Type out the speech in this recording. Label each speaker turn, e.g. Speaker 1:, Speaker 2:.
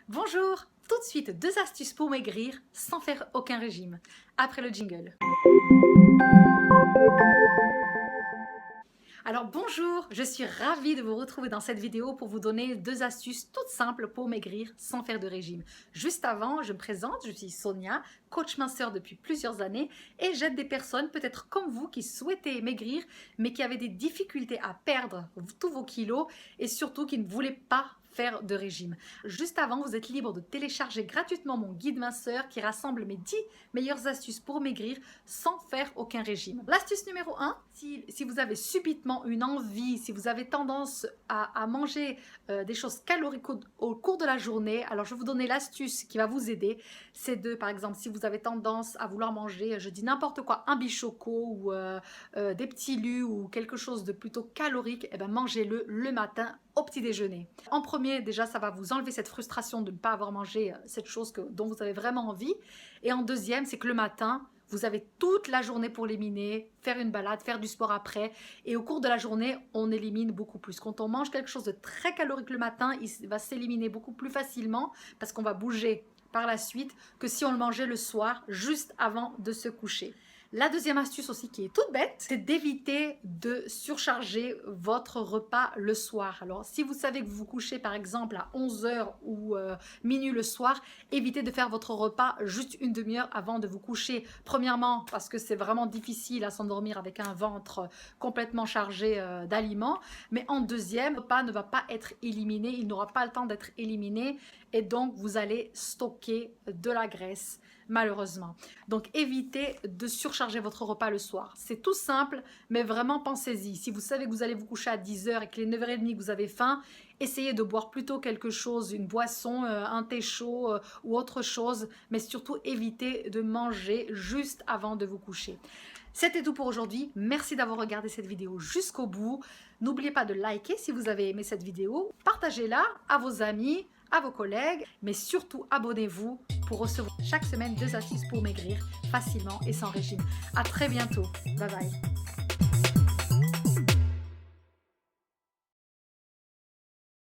Speaker 1: Bonjour, tout de suite 2 astuces pour maigrir sans faire aucun régime. Après le jingle. Alors bonjour, je suis ravie de vous retrouver dans cette vidéo pour vous donner 2 astuces toutes simples pour maigrir sans faire de régime. Juste avant, je me présente, je suis Sonia, coach minceur depuis plusieurs années et j'aide des personnes peut-être comme vous qui souhaitaient maigrir mais qui avaient des difficultés à perdre tous vos kilos et surtout qui ne voulaient pas faire de régime. Juste avant, vous êtes libre de télécharger gratuitement mon guide minceur qui rassemble mes 10 meilleures astuces pour maigrir sans faire aucun régime. L'astuce numéro 1, si vous avez subitement une envie, si vous avez tendance à manger des choses caloriques au cours de la journée, alors je vais vous donner l'astuce qui va vous aider. C'est par exemple, si vous avez tendance à vouloir manger, je dis n'importe quoi, un bichoco ou des petits lus ou quelque chose de plutôt calorique, eh ben mangez-le le matin au petit déjeuner. En premier, déjà, ça va vous enlever cette frustration de ne pas avoir mangé cette chose dont vous avez vraiment envie. Et en deuxième, c'est que le matin, vous avez toute la journée pour l'éliminer, faire une balade, faire du sport après. Et au cours de la journée, on élimine beaucoup plus. Quand on mange quelque chose de très calorique le matin, il va s'éliminer beaucoup plus facilement parce qu'on va bouger par la suite que si on le mangeait le soir, juste avant de se coucher. La deuxième astuce aussi qui est toute bête, c'est d'éviter de surcharger votre repas le soir. Alors si vous savez que vous vous couchez par exemple à 11h ou minuit le soir, évitez de faire votre repas juste une demi-heure avant de vous coucher. Premièrement parce que c'est vraiment difficile à s'endormir avec un ventre complètement chargé d'aliments. Mais en deuxième, le repas ne va pas être éliminé, il n'aura pas le temps d'être éliminé et donc vous allez stocker de la graisse malheureusement. Donc évitez de surcharger votre repas le soir. C'est tout simple, mais vraiment pensez-y. Si vous savez que vous allez vous coucher à 10h et qu'il est 9h30 que vous avez faim, essayez de boire plutôt quelque chose, une boisson, un thé chaud ou autre chose, mais surtout évitez de manger juste avant de vous coucher. C'était tout pour aujourd'hui. Merci d'avoir regardé cette vidéo jusqu'au bout. N'oubliez pas de liker si vous avez aimé cette vidéo. Partagez-la à vos amis, à vos collègues, mais surtout abonnez-vous pour recevoir chaque semaine 2 astuces pour maigrir facilement et sans régime. À très bientôt. Bye bye.